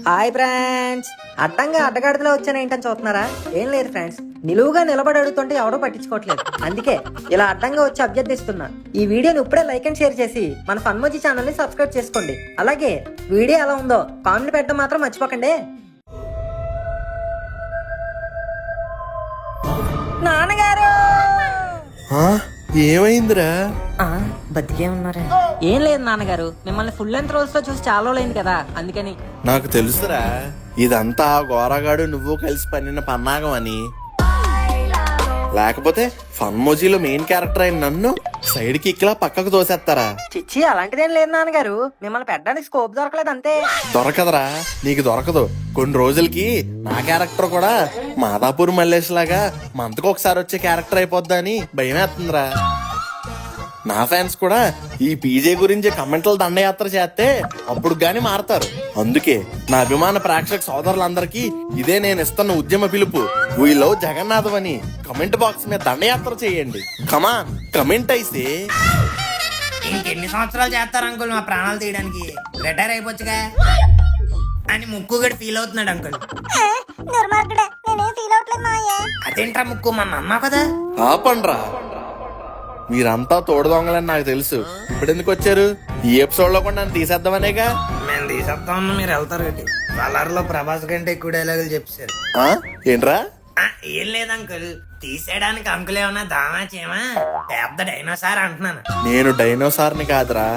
Hi friends, అడ్డంగా అడ్డగాడిలో వచ్చాను ఏంటని చూస్తున్నారా? ఏం లేదు ఫ్రెండ్స్, నిలువుగా నిలబడి అడుగుతుంటే ఎవడో పట్టించుకోవట్లేదు. అందుకే ఇలా అడ్డంగా వచ్చి అభ్యర్థిస్తున్నా. ఈ వీడియోని ఇప్పుడే లైక్ అండ్ షేర్ చేసి మన ఫన్మోజీ ఛానల్ ని సబ్స్క్రైబ్ చేసుకోండి. అలాగే వీడియో ఎలా ఉందో కామెంట్ పెట్టడం మాత్రం మర్చిపోకండి. నాన్నగారు ఏమైందిరా? బతికే ఉన్నారా? ఏం లేదు నాన్నగారు, మిమ్మల్ని ఫుల్ లెంత్ రోల్స్ లో చూసి చాలా రోజులైంది కదా, అందుకని. నాకు తెలుసురా, ఇదంతా గోరగాడు నువ్వు కలిసి పన్నిన పన్నాగం అని. లేకపోతే ఫన్మోజీలో మెయిన్ క్యారెక్టర్ అయిన నన్ను సైడ్ కి ఇక్కలా పక్కకు తోసేస్తారా? చిచ్చి, అలాంటిదేం లేదు నాన్నగారు, మిమ్మల్ని పెట్టడానికి స్కోప్ దొరకలేదు అంతే. దొరకదురా, నీకు దొరకదు. కొన్ని రోజులకి నా క్యారెక్టర్ కూడా మాదాపూర్ మల్లేష్ లాగా మంతకు ఒకసారి వచ్చే క్యారెక్టర్ అయిపోద్దా అని భయమేస్తుందిరా. నా ఫ్యాన్స్ కూడా ఈ పీజే గురించి కమెంట్లు దండయాత్ర చేస్తే అప్పుడు గాని మారతారు. అందుకే నా అభిమాన ప్రేక్షక సోదరులందరికీ ఇదే నేను ఇస్తున్న ఉద్యమ పిలుపు. వీ లవ్ జగన్నాథం అని కమెంట్ బాక్స్ మీద దండయాత్ర చేయండి. కమాన్, కమెంట్ అయితే. ఇంకెన్ని సంవత్సరాలు చేస్తారు అంకుల్ మా ప్రాణాలు తీయడానికి? రిటైర్ అయిపోవచ్చుగా అని ముక్కు గడి ఫీల్ అవుతున్నాడు అంకుల్. అదేంట్రా ముక్కు, మన అమ్మ కదా. ఆపండ్రా, మీరంతా తోడు దొంగలని నాకు తెలుసు. ఇప్పుడు ఎందుకు వచ్చారు? ఈ ఎపిసోడ్ లో కూడా నన్ను తీసేద్దామనేగా. మేము తీసేద్దామన్నా మీరు వెళ్తారు ఏంటి? కలర్లో ప్రభాస్ కంటే ఎక్కువ డైలాగులు చెప్పారు. ఏంట్రా? ఏం లేదు అంకుల్, తీసేయడానికి అంకుల్ ఏమన్నా దామా చేయమా? పెద్ద డైనోసార్ అంటున్నాను. నేను డైనోసార్ని కాదురా,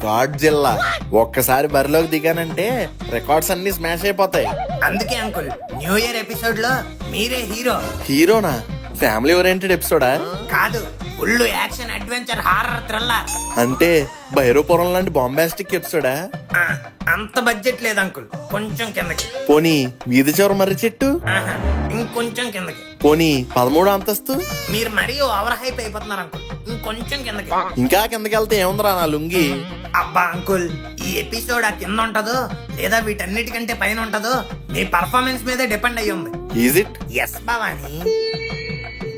గాడ్ జిల్లా. ఒక్కసారి బరిలోకి దిగానంటే రికార్డ్స్ అన్ని స్మాష్ అయిపోతాయి. అందుకే అంకుల్, న్యూ ఇయర్ ఎపిసోడ్ లో మీరే హీరో. హీరోనా? ఫ్యామిలీ ఓరియంటెడ్ ఎపిసోడా? కాదు, full action adventure horror thriller. అంటే భైరవపురం లాంటి బాంబాస్టిక్ ఎపిసోడా? అంత బడ్జెట్ లేదు అంకుల్, కొంచెం కిందకి. పోనీ వీధి చివర మర్రి చెట్టు? ఇంకొంచెం కిందకి. పోనీ 13వ అంతస్తు? మీరు మరీ ఓవర్ హైప్ అయిపోతున్నారు అంకుల్, ఇంకొంచెం కిందకి. ఇంకా కిందకెళ్తే ఏముందిరా నా లుంగి? అబ్బా అంకుల్, ఈ ఎపిసోడ్ ఆ కింద ఉంటదో లేదా వీటన్నిటికంటే పైన ఉంటదో మీ పర్ఫార్మెన్స్ మీదే డిపెండ్ అయ్యి ఉంది. Is it? ఎస్ భవాని,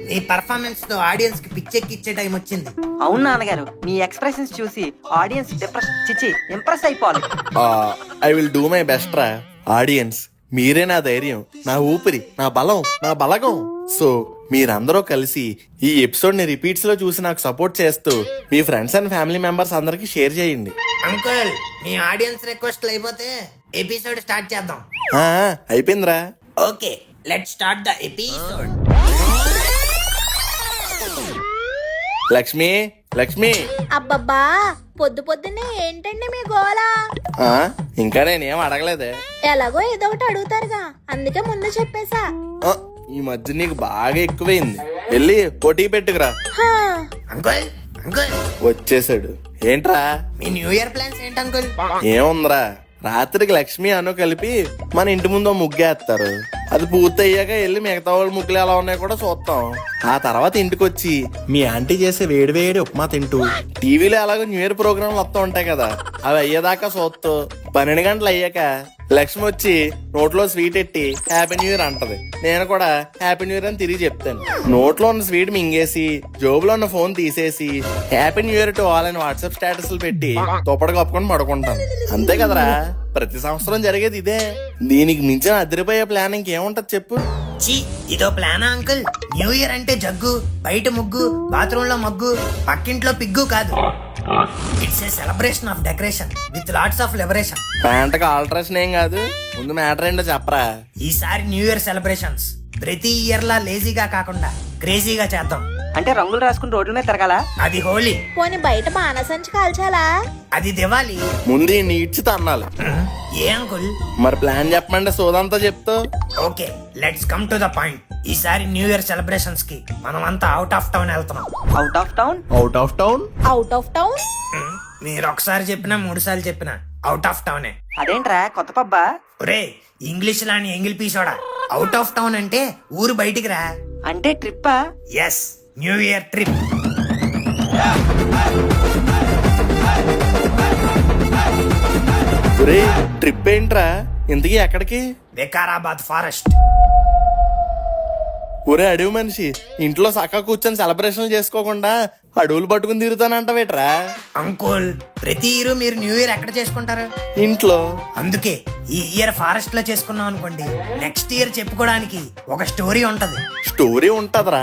మీ పర్ఫార్మెన్స్ తో ఆడియన్స్ కి పిచ్చెక్కిచ్చే టైం వచ్చింది. అవును నాన్నగారు, మీ ఎక్స్ప్రెషన్స్ చూసి ఆడియన్స్ ఇంప్రెస్ అయిపోవాలి. I will do my best రా. ఆడియన్స్ మీరే నా ధైర్యం, నా ఊపిరి, నా బలం, నా బలగం. సో మీరందరూ కలిసి ఈ ఎపిసోడ్ ని రిపీట్స్ లో చూసి నాకు సపోర్ట్ చేస్తూ మీ ఫ్రెండ్స్ అండ్ ఫ్యామిలీ మెంబర్స్ అందరికి షేర్ చేయండి. అంకుల్, మీ ఆడియన్స్ రిక్వెస్ట్ అయిపోతే ఎపిసోడ్ స్టార్ట్ చేద్దాం. అయిపోయిందిరా. Okay, let's start the episode. Lakshmi, Lakshmi. అబ్బబ్బా, పొద్దు పొద్దున్నే ఏంటండి మీ గోల? ఇంకా నేనేం అడగలేదే. ఎలాగో ఏదో ఒకటి అడుగుతారుగా, అందుకే ముందు చెప్పేశా. ఈ మధ్య నీకు బాగా ఎక్కువైంది. వెళ్ళి పోటీ పెట్టుకురా. అంకుల్, అంకుల్ వచ్చేసాడు. ఏంట్రా? మీ న్యూ ఇయర్ ప్లాన్స్ ఏంటి అంకుల్? ఏముందిరా, రాత్రికి లక్ష్మి అను కలిపి మన ఇంటి ముందు ముగ్గేస్తారు. అది పూర్తి అయ్యాక వెళ్ళి మిగతా వాళ్ళ ముగ్గులు ఎలా ఉన్నాయో కూడా చూస్తాం. ఆ తర్వాత ఇంటికి వచ్చి మీ ఆంటీ చేసే వేడి వేడి ఉప్మా తింటూ టీవీలో ఎలాగో న్యూ ఇయర్ ప్రోగ్రాంలు వస్తూ ఉంటాయి కదా, అవి అయ్యేదాకా చూస్తూ 12 గంటలు అయ్యాక లక్ష్మి వచ్చి నోట్లో స్వీట్ ఎట్టి హ్యాపీ న్యూ ఇయర్ అంటది. నేను కూడా హ్యాపీ న్యూ ఇయర్ అని తిరిగి చెప్తాను. నోట్లో ఉన్న స్వీట్ మింగేసి జోబులో ఉన్న ఫోన్ తీసేసి happy new year to all అని వాట్సాప్ స్టేటస్లు పెట్టి దుప్పటి కప్పుకొని పడుకుంటాను. అంతే కదరా, ప్రతి సంవత్సరం జరిగేది ఇదే. దీనికి మించిన అదిరిపోయే ప్లాన్ ఇంకేముంటది చెప్పు? చీ, ఇదో ప్లానా అంకుల్? న్యూ ఇయర్ అంటే జగ్గు, బయట ముగ్గు, బాత్రూమ్ లో మగ్గు, పక్కింట్లో పిగ్గు కాదు. It's a celebration of decoration with lots of liberation. ప్యాంట్కి ఆల్ట్రేషన్ ఏం కాదు, ముందు మ్యాటర్ ఏంటో చెప్పరా. ఈసారి న్యూ ఇయర్ సెలబ్రేషన్స్ ప్రతి ఇయర్ లా లేజీగా కాకుండా క్రేజీగా చేద్దాం. అంటే రంగులు రాసుకుని రోడ్ల మీద తిరగాల? అది హోలీ. పోనీ బయట బాణసంచి కాల్చాలా? అది దివాలి. ముందు నీడ్చి తన్నాలి. ఏ అంకుల్? మరి ప్లాన్ చెప్పమంటే సోదంతా చెప్తావు. Okay, let's come to the point. ఈసారి న్యూ ఇయర్ సెలబ్రేషన్స్ కి మనం అంతా అవుట్ ఆఫ్ టౌన్ వెళ్తున్నాం. Out of town? Out of town? Out of town? మీరు ఒకసారి చెప్పినా 3 సార్లు చెప్పినా అవుట్ ఆఫ్ టౌనే. అదేంట్రా కొత్త పబ్బా? ఒరే, ఇంగ్లీష్ లాని ఎంగిల్ పీసోడా. అవుట్ ఆఫ్ టౌన్ అంటే ఊరు బయటికి రా. అంటే ట్రిప్పా? Yes, new year trip. ఒరే, ట్రిప్ ఏంట్రా? ఇంతకీ ఎక్కడికి? వికారాబాద్ ఫారెస్ట్. ఒరే అడవి మనిషి, ఇంట్లో సక్క కూర్చొని సెలబ్రేషన్ చేసుకోకుండా అడవులు పట్టుకుని తిరుగుతానంటవేట్రా? అంకుల్ ప్రతి ఇయర్ మీరు న్యూ ఇయర్ ఎక్కడ చేసుకుంటారు? ఇంట్లో. అందుకే ఈ ఇయర్ ఫారెస్ట్ లో చేసుకున్నాం అనుకోండి, నెక్స్ట్ ఇయర్ చెప్పుకోవడానికి ఒక స్టోరీ ఉంటది. స్టోరీ ఉంటదిరా,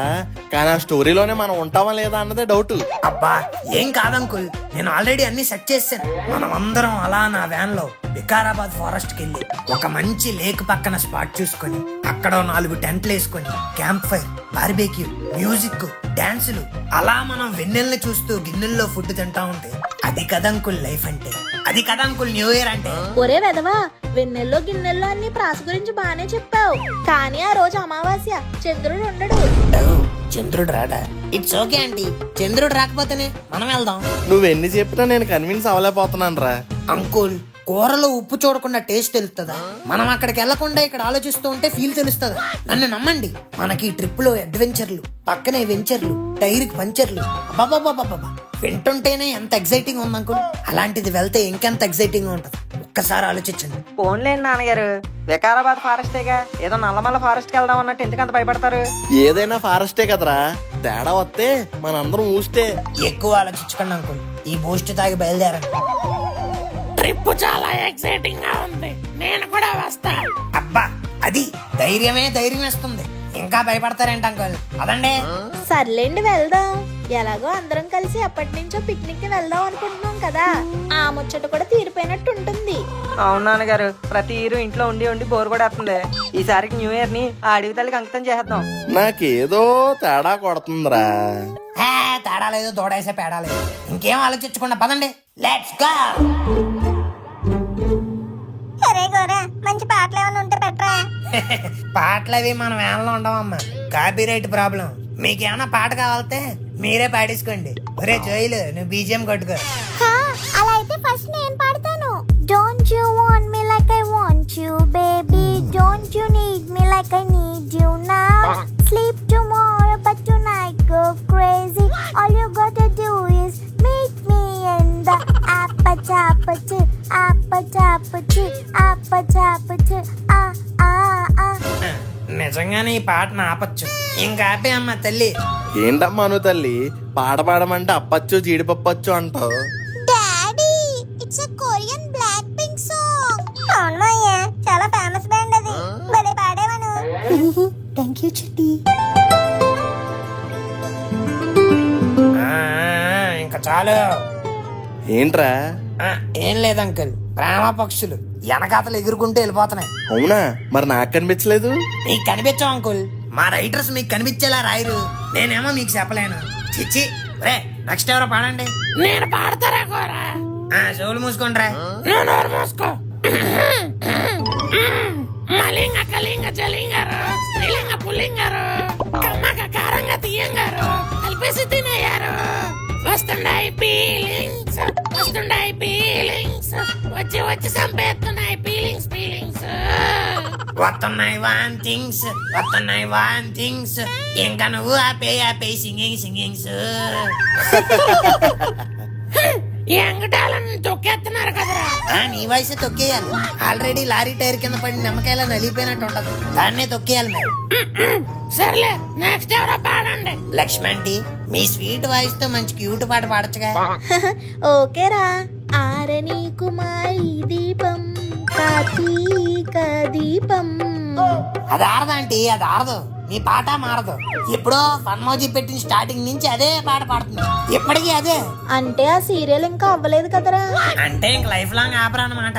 కానీ ఆ స్టోరీలోనే మనం ఉంటామా లేదా అన్నదే డౌట్. అబ్బా ఏం కాదు అంకుల్, నేను ఆల్రెడీ అన్ని సెట్ చేశాను. మనం అందరం అలా నా వ్యాన్ లో వికారాబాద్ ఫారెస్ట్ కి వెళ్ళి ఒక మంచి లేక్ పక్కన స్పాట్ చూసుకొని అక్కడ 4 టెంట్లు వేసుకొని క్యాంప్ ఫైర్, బార్బేక్యూ, మ్యూజిక్, డాన్సులు, అలా మనం వెన్నెల్ని చూస్తూ గిన్నెల్లో ఫుడ్ తింటా ఉంటే అది కదంకుల్ లైఫ్ అంటే, అది కదంకుల్ న్యూ ఇయర్ అంటే. ఒరే వెదవా, వెన్నెల్లో గిన్నెల్లో అన్ని ప్రాస గురించి బానే చెప్పావు, కానీ ఆ రోజు అమావాస్య, చంద్రుడు ఉండడు. చంద్రుడు రాడా? ఇట్స్ ఓకే ఆంటీ, చంద్రుడు రాకపోతేనే మనం వెళ్దాం. నువ్వెన్ని చెప్పినా నేను కన్విన్స్ అవ్వలేకపోతున్నాను రా. అంకుల్ కూరలో ఉప్పు చూడకుండా టేస్ట్ తెలుస్తుందా? మనం అక్కడికి వెళ్లకుండా ఇక్కడ ఆలోచిస్తూ ఉంటే ఫీల్ తెలుస్తుందా? నన్ను నమ్మండి, మనకి ఈ ట్రిప్ లో అడ్వెంచర్లు, పక్కనే వెంచర్లు, టైర్ కి పంచర్లు, అబ్బబ్బబ్బబ్బబ్బా వింటుంటేనే ఎంత ఎక్సైటింగ్ ఉంది అంకుల్. అలాంటిది వెళ్తే ఇంకెంత ఎక్సైటింగ్ ఉంటది, ఒక్కసారి ఆలోచించండి. ఫోన్లేండి నాన్నగారు, వికారాబాద్ ఫారెస్టేగా, ఏదో నల్లమల్ల ఫారెస్ట్ కి వెళ్దాం అన్నట్టు ఎందుకంత భయపడతారు? ఏదైనా ఫారెస్టే కదరా, తేడా వస్తే మనందరం ఊస్తే. ఎక్కువ ఆలోచించకండి అంకుల్, ఈ బూస్ట్ తాగి బయలుదేరండి. ట్రిప్ చాలా ఎక్సైటింగ్ గా ఉంది, నేను కూడా వస్తా. అబ్బా అది ధైర్యం వేస్తుంది, ఇంకా భయపడతారేంటి అంకుల్? అదండి. సర్లేండి వెళ్దాం, ఎలాగో అందరం కలిసి ఎప్పటి నుంచో పిక్నిక్ కి వెళ్దాం అనుకుంటున్నాం కదా, ఆ ముచ్చట కూడా తీరిపోయినట్టు ఉంటుంది. అవును నాన్నగారు, ప్రతి ఇయర్ ఇంట్లో ఉండి ఉండి బోర్ కూడా వస్తుంది. ఈసారికి న్యూ ఇయర్ ని ఆ అడవి తల్లికి అంకితం చేద్దాం. నాకేదో తేడా కొడుతుందిరా. తేడా లేదు, దూడేసే పేడా లేదు, ఇంకేం ఆలోచించకుండా పదండి, లెట్స్ గో. మంచి పాటలు ఏమైనా ఉంటే పెట్టరా. పాటలు అవి మనం ఏమన్నా ఉండవమ్మా, కాపీరైట్ ప్రాబ్లం. మీకేమన్నా పాట కావాలంటే మీరే పాడేసుకోండి. ఒరే జోయిలు, నువ్వు బీజిఎం కొట్టుకో. అలా అయితే ఫస్ట్ నేను పాడతాను. Don't you want me like I want you, baby? Don't you need me like I need you now? Sleep tomorrow, but tonight go crazy. All you gotta do is meet me in the appa-chappa-choo, appa-chappa-choo, appa-chappa-choo, ah, ah, ah. నిజంగానే ఈ పాటను ఆపచ్చు, ఇంకా ఆపే అమ్మ తల్లి. ఏంటమ్మా అను తల్లి, పాట పాడమంటే అప్పచ్చు జీడిపప్పచ్చు అంటావు. Daddy, it's a Korean Blackpink song. అవునయ్యా, చాలా ఫేమస్ బ్యాండ్ అది. భలే పాడేవను. థ్యాంక్ యూ చిట్టి. ఇంకా చాలు. ఏంట్రా? ఏం లేదు అంకుల్, ప్రేమ పక్షులు వెనకాతలు ఎగురుకుంటూ వెళ్ళిపోతున్నాయి. అవునా, మరి నాకు కనిపించలేదు. మీకు కనిపించాం అంకుల్, మా రైటర్స్ మీకు కనిపించేలా రాయరు, నేనేమో మీకు చెప్పలేను. చిచ్చి రే, నెక్స్ట్ ఎవరో పాడండి. నేను పాడతారా కోరా? చెవులు మూసుకోండిరా. మూసుకో. మలింగ కలింగ జలింగారు, స్త్రీలింగ పుల్లింగారు, కమ్మక కారంగా తీయంగారు, కలిపేసి తినేయారు. వస్తున్నాయి ఫీలింగ్స్, వస్తున్నాయి ఫీలింగ్స్, వచ్చి వచ్చి సంపేస్తున్నాయి ఫీలింగ్స్, ఫీలింగ్స్ వస్తున్నాయి వాంటింగ్స్, వస్తున్నాయి వాంటింగ్స్. ఇంకా నువ్వు ఆపే సింగింగ్ సింగింగ్స్. ఎంగటాలను తొక్కేస్తున్నారు కదరా. నీ వయసు తొక్కేయాలి, ఆల్రెడీ లారీ టైర్ కింద పడి నిమ్మకాయలా నలిగిపోయినట్టు ఉంటది, దాన్నే తొక్కేయాలి మీరు. సర్లే, నెక్స్ట్ ఎవరో పాడండి. లక్ష్మంటి, మీ స్వీట్ వాయిస్ తో మంచి క్యూట్ పాట పాడచ్చుగా. ఓకేరా. ఆరని కుమారి దీపం, కార్తీక దీపం. అది ఆరదంటీ, అది ఆరదు, మీ పాట మారదు. ఎప్పుడో ఫన్మోజీ పెట్టిన స్టార్టింగ్ నుంచి అదే పాట పాడుతుంది, ఎప్పటికీ అదే. అంటే ఆ సీరియల్ ఇంకా అవ్వలేదు కదరా. అంటే ఇంక లైఫ్ లాంగ్ ఆపరా అన్నమాట.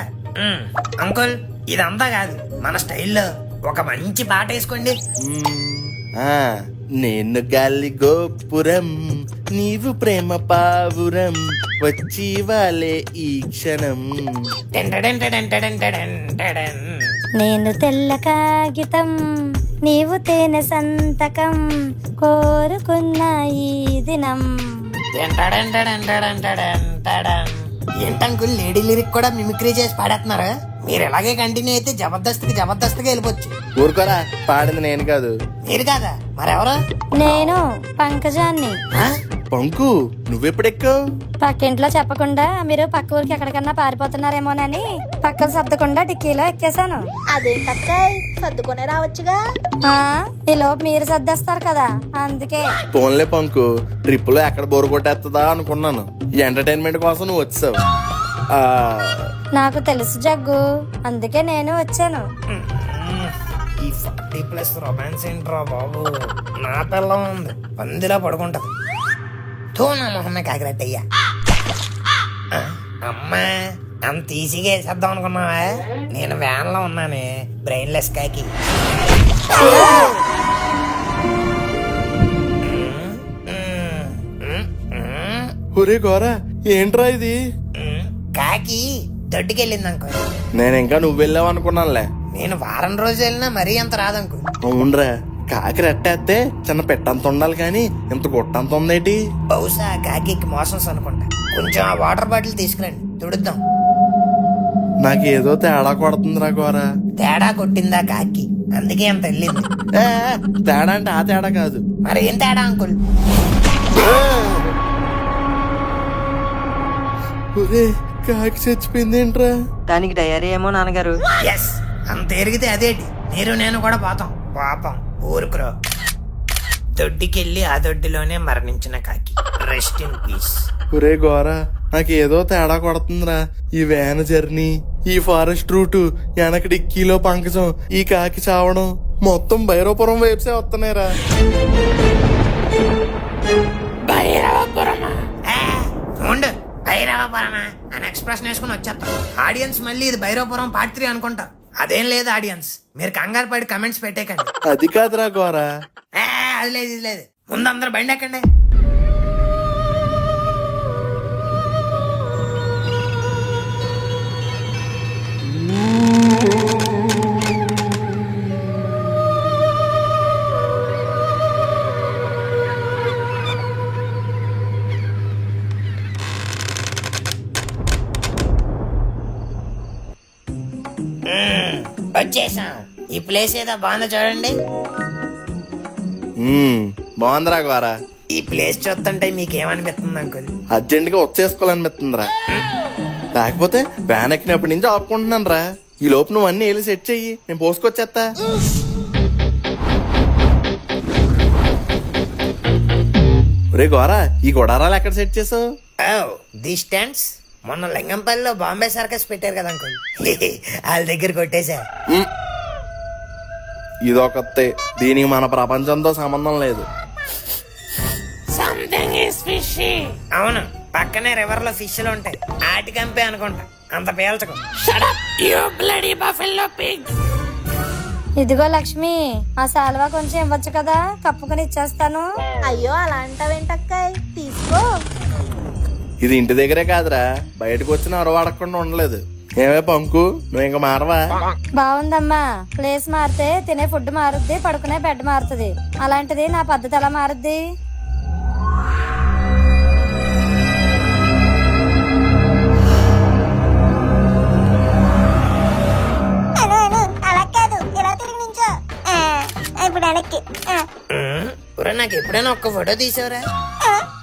అంకుల్, ఇదంతా కాదు, మన స్టైల్లో ఒక మంచి పాట వేసుకోండి. నేను గాలి గోపురం, నీవు ప్రేమ పావురం, వచ్చి వాలే ఈ క్షణం. నేను తెల్ల కాగితం, నీవు తేనె సంతకం, కోరుకున్న ఈ దినం. ఏంటంకుల్, లేడీ లిరిక్ కూడా మిమిక్రీ చేసి పాడేస్తున్నారు. మీరు ఎలాగే కంటిన్యూ అయితే జబర్దస్త్గా వెళ్ళిపోవచ్చు. ఊరుకోరా, పాడింది నేను కాదు. మీరు కాదా, మరెవరు? నేను పంకజాన్ని. పంకు నువ్వెప్పుడెక్కావు? పక్కింట్లో చెప్పకుండా మీరు పక్క ఊరికి ఎక్కడికన్నా పారిపోతున్నారేమోనని పక్కన సర్దకుండా డిక్కీలో ఎక్కేశాను. అదేంటక్కాయ్ సర్దుకునే రావచ్చుగా. ఈ లోపు మీరు సర్దేస్తారు కదా, అందుకే. ఫోన్లే పంకు, ట్రిప్ లో ఎక్కడ బోరు కొట్టేస్తుందా అనుకున్నాను. ఈ ఎంటర్టైన్మెంట్ కోసం నువ్వు వచ్చావు. నాకు తెలుసు జగ్గు, అందుకే నేను వచ్చాను. ఈ 40+ రొమాన్స్ ఏంట్రా బాబు. నా పిల్లం ఉంది, పందిలా పడుకుంటది. తో నా మొహమ్మే కాకిరెట్టయ్యా. అమ్మా అంత ఈజీగా వేసేద్దాం అనుకున్నావా? నేను వ్యాన్ లో ఉన్నానే, బ్రెయిన్లెస్ కాకి. ఒరే గోరా, ఏంట్రా ఇది? కాకి దొడ్డుకెళ్ళింది అంకు. నేను ఇంకా నువ్వు వెళ్ళావు అనుకున్నానులే. నేను వారం రోజులు వెళ్ళినా మరీ అంత రాదంకు. అవునరా, కాకి రెట్టేస్తే చిన్న పెట్టంత ఉండాలి కానీ ఇంత గుట్టంత ఉందేటి? బహుశా కాకి మోషన్స్ అనుకుంటా. కొంచెం ఆ వాటర్ బాటిల్ తీసుకురండి, తుడుద్దాం. నాకేదో తేడా కొడుతుందిరా గోరా. తేడా కొట్టిందా కాకి, అందుకే అంత వెళ్ళింది. తేడా అంటే ఆ తేడా కాదు. మరి ఏం తేడా అంకుల్? ఒరే, కాకి చచ్చిపోయింది ఏంట్రా? దానికి డయరీ ఏమో నాన్నగారు. ఎస్, అంత ఎరిగితే అదేటి. నేను కూడా పోతాం. పాపం ఊరుకురో. దొడ్డికెళ్ళి ఆ దొడ్డిలోనే మరణించిన కాకి. Rest in peace. ఒరే గోరా, నాకేదో తేడా కొడుతుందిరా. ఈ వ్యాన్ జర్నీ, ఈ ఫారెస్ట్ రూట్, వెనక డిక్కీలో పంకజం, ఈ కాకి చావడం మొత్తం భైరవపురం వైపుసే వస్తున్నాయిరా. భైరవపురమా? ఉండు, భైరవపురమా అని ఎక్స్ప్రెషన్ వేసుకుని వచ్చేస్తాం. ఆడియన్స్ మళ్ళీ ఇది భైరవపురం పార్ట్ 3 అనుకుంటారు. అదేం లేదు ఆడియన్స్, మీరు కంగారు పడి కమెంట్స్ పెట్టేకండి. అది కాదురా గోరా. అది లేదు ఇది లేదు. ముందు అందరు బండి ఎక్కండి. వచ్చేసాం. ఈ ప్లేస్ ఏదో బాగుందో చూడండి. బాగుందిరా గోరా. ఈ ప్లేస్ చూస్తుంటే మీకేమనిపిస్తుంది అంకుల్? అర్జెంట్ గా వచ్చేసుకోవాలనిపిస్తుందిరా. లేకపోతే వ్యాన్ ఎక్కినప్పటి నుంచి ఆపుకుంటున్నాను రా. ఈ లోపు నువ్వు అన్ని వెళ్ళి సెట్ చెయ్యి, నేను పోసుకొచ్చేస్తా. ఒరే గోరా, ఈ గొడారాలు ఎక్కడ సెట్ చేసావు? ది స్టాండ్స్ మొన్న లింగంపల్లిలో బాంబే సర్కస్ పెట్టారు కదా అంకుల్, వాళ్ళ దగ్గర కొట్టేశా. ఇదొకతే, దీనికి మన ప్రపంచంతో సంబంధం లేదు. అవును, పక్కనే రివర్ లో ఫిష్లు ఉంటాయి, ఆటి కంపే అనుకుంటా. అంత పేల్చకు. ఇదిగో లక్ష్మి, ఆ సాల్వా కొంచెం ఇవ్వచ్చు కదా, కప్పుకొని ఇచ్చేస్తాను. అయ్యో అలా అంటావేంటక్కాయ్, తీసుకో. ఇది ఇంటి దగ్గరే కాదురా, బయటకు వచ్చిన అరవ అడగకుండా ఉండలేదు. ఏమే పంకు, నువ్వు ఇంకా మారవా? బాగుందమ్మా, ప్లేస్ మారితే తినే ఫుడ్ మారుద్ది, పడుకునే బెడ్ మారుతుంది. అలాంటిది నా పద్ధతి ఎలా మారుద్ది? అలా కాదు, ఇలా తిరిగి నించో. ఇప్పుడు వెనక్కి. నాకు ఎప్పుడైనా ఒక్క ఫోటో తీసావురా?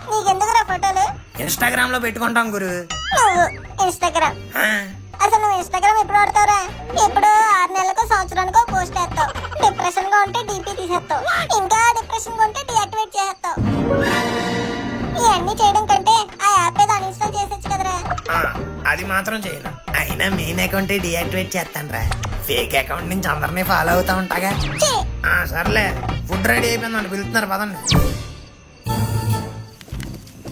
నీకెందుకురా ఫోటోలు? ఇన్స్టాగ్రామ్ లో పెట్టుకుంటాం గురు. నువ్వు ఇన్స్టాగ్రామ్, అసలు నువ్వు ఇన్స్టాగ్రామ్ ఎప్పుడు వాడతావురా? ఎప్పుడు 6 నెలలకు సంవత్సరానికో పోస్ట్ చేస్తావు. డిప్రెషన్ గా ఉంటే డీపీ తీసేస్తావు, ఇంకా డిప్రెషన్ గా ఉంటే డియాక్టివేట్ చేస్తావు. ఇవన్నీ చేయడం కంటే ఆ యాప్ ఏదో అన్ఇన్స్టాల్ చేసేచ్చు కదరా. అది మాత్రం చేయను. అయినా మెయిన్ అకౌంట్ డియాక్టివేట్ చేస్తాను రా. ఫేక్ అకౌంట్ నుంచి అందరినీ ఫాలో అవుతా ఉంటాగా. సర్లే, ఫుడ్ రెడీ అయిపోయిందని పిలుస్తున్నారు, పదండి.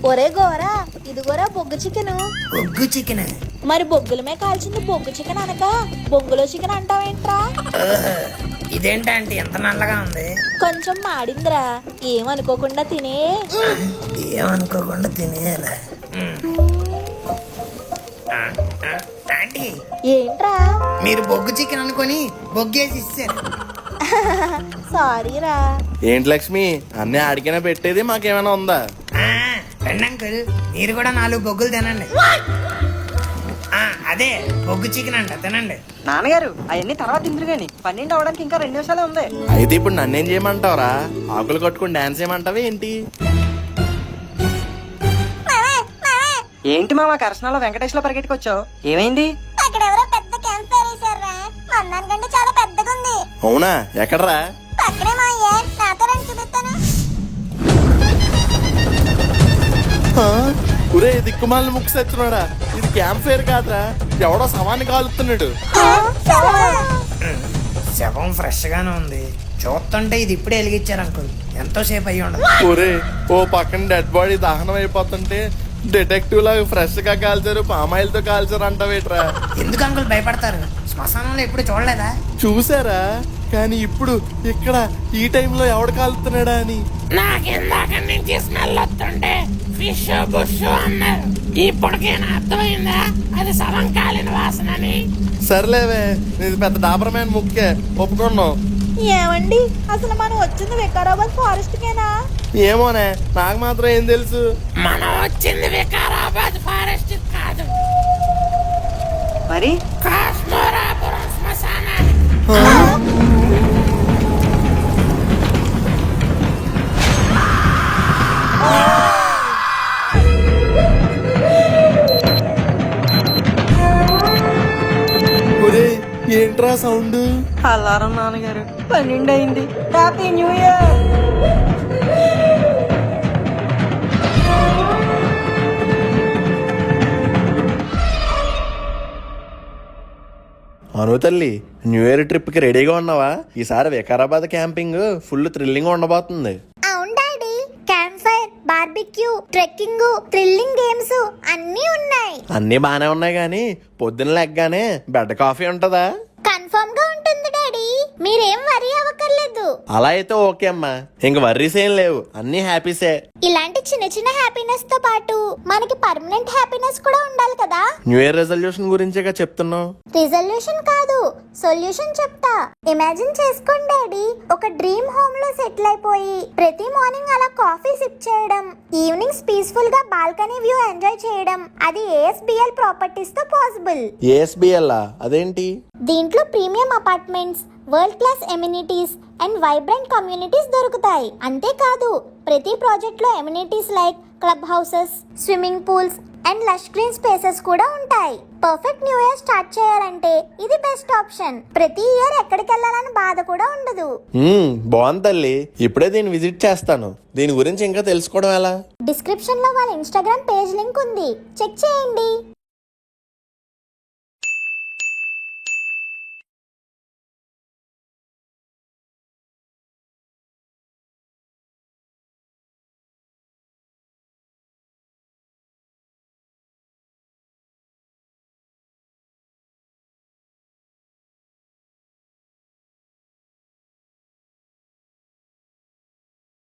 ఒరే గోరా, ఇదిగోరా బొగ్గు చికెన్. బొగ్గు చికెన్? మరి బొగ్గులమే కాల్చింది బొగ్గు చికెన్ అనక బొగ్గులో చికెన్ అంటావేంట్రా? ఇదేంటంటే ఎంత నల్లగా ఉంది? కొంచెం మాడిందిరా, ఏమనుకోకుండా తినే. ఏమనుకోకుండా తినేయాలా? ఆంటీ, ఏంట్రా? మీరు బొగ్గు చికెన్ అనుకొని బొగ్గేసి ఇచ్చారు. సారీరా. ఏంటి లక్ష్మి, అన్నీ ఆడికైనా పెట్టేది, మాకేమైనా ఉందా? రండి అంకుల్, మీరు కూడా 4 బొగ్గులు తినండి. అదే బొగ్గు చికెన్ అంట, తినండి. నాన్నగారు అవన్నీ తర్వాత తిందురు గాని 12 అవడానికి ఇంకా 2 నిమిషాలే ఉంది. అయితే ఇప్పుడు నన్నేం చేయమంటావురా? ఆకులు కట్టుకుని డాన్స్ చేయమంటావా ఏంటి? ఏంటి మామ కర్శనాలో వెంకటేశ్వర పరిగెట్టుకొచ్చావు? ఏమైంది? అక్కడ ఎవరో పెద్ద క్యాంప్ ఫైర్ వేసారా, మందానికంటే చాలా పెద్దగా ఉంది. అవునా, ఎక్కడరా? పక్కనే మా అయ్యే, నాతో రండి చూపిస్తాను. ఆ? ఒరే దిక్కుమాలిన ముక్కు సచ్చినాడా, ఇది క్యాంప్ ఫైర్ కాదురా, ఎవడో సవాన్ని కాలుతున్నాడు. శవం ఫ్రెష్ గానే ఉంది. చూస్తుంటే ఇది ఇప్పుడే వెలిగించారు అంకుల్. ఎంతో సేపు అయ్యి ఉండదు. ఒరే ఓ పక్కన డెడ్ బాడీ దహనం అయిపోతుంటే డిటెక్టివ్ లాగా ఫ్రెష్ గా కాల్చారు, పామాయిల్తో కాల్చారు అంటావేట్రా? ఎందుకు అంకుల్ భయపడతారు? శ్మశానంలో ఎప్పుడు చూడలేదా? చూసారా, కానీ ఇప్పుడు ఇక్కడ ఈ టైంలో ఎవడు కాలుతున్నాడా అని. నాకిందాక నుంచి స్మెల్ వస్తుంటే ఫిష్ బుష్ అన్నారు. ఇప్పటికైనా అర్థమైందా అది సవం కాలిన వాసనని? సర్లేవే, ఇది పెద్ద డాబరమైన ముక్కే, ఒప్పుకున్నాం. ఏమండి అసలు మనం వచ్చింది వికారాబాద్ ఫారెస్ట్ కేనా? ఏమోనే, నాకు మాత్రం ఏం తెలుసు. మనం వచ్చింది వికారాబాద్ ఫారెస్ట్ కాదు, మరి కాశ్మీరాపురం శ్మశానానికి. ఒరే ఏంట్రా సౌండ్? అలారం నాన్నగారు, 12 అయింది. Happy new year. అను తల్లి, న్యూ ఇయర్ ట్రిప్ కి రెడీగా ఉన్నావా? ఈసారి వికారాబాద్ క్యాంపింగ్ ఫుల్ థ్రిల్లింగ్ ఉండబోతుంది. అవును daddy, camp fire, barbecue, trekking, thrilling games అన్నీ ఉన్నాయి. అన్నీ బానే ఉన్నాయి గానీ పొద్దున్న లెగ్గానే బెడ్ కాఫీ ఉంటదా? కన్ఫర్మ్ గా ఉంటుంది డాడీ, మీరేం వరీ అవ్వక్కర్లేదు. అలా అయితే ఓకే అమ్మా, ఇంక వర్రీస్ ఏం లేవు, అన్ని హ్యాపీసే. ఇలాంటి చిన్న చిన్న హ్యాపీనెస్ తో పాటు మనకి పర్మనెంట్ హ్యాపీనెస్ కూడా ఉండాలి కదా. న్యూ ఇయర్ రెజల్యూషన్ గురించేగా చెప్తున్నావు. రిజల్యూషన్ కాదు, సొల్యూషన్ చెప్తా. ఇమాజిన్ చేసుకోండి డాడీ, ఒక డ్రీమ్ హోమ్ లో సెటిల్ అయిపోయి ప్రతి మార్నింగ్ అలా కాఫీ సిప్ చేయడం, ఈవినింగ్స్ పీస్ఫుల్ గా బాల్కనీ వ్యూ ఎంజాయ్ చేయడం. అది ఏఎస్బిఎల్ ప్రాపర్టీస్ తో పాసిబుల్. ఏఎస్బిఎల్ అదేంటి? దీంట్లో premium apartments, world class amenities and vibrant communities దొరుకుతాయి. అంతేకాదు ప్రతి ప్రాజెక్ట్ లో amenities like club houses, swimming pools and lush green spaces కూడా ఉంటాయి. పర్ఫెక్ట్ న్యూ ఇయర్ స్టార్ట్ చేయాలంటే ఇది బెస్ట్ ఆప్షన్. ప్రతి ఇయర్ ఎక్కడికి వెళ్ళాలని బాధ కూడా ఉండదు. బాగుంది తల్లి, ఇప్పుడే దీన్ని విజిట్ చేస్తాను. దీని గురించి ఇంకా తెలుసుకోవడం ఎలా? డిస్క్రిప్షన్ లో వాళ్ళ ఇన్స్టాగ్రామ్ పేజ్ లింక్ ఉంది, చెక్ చేయండి.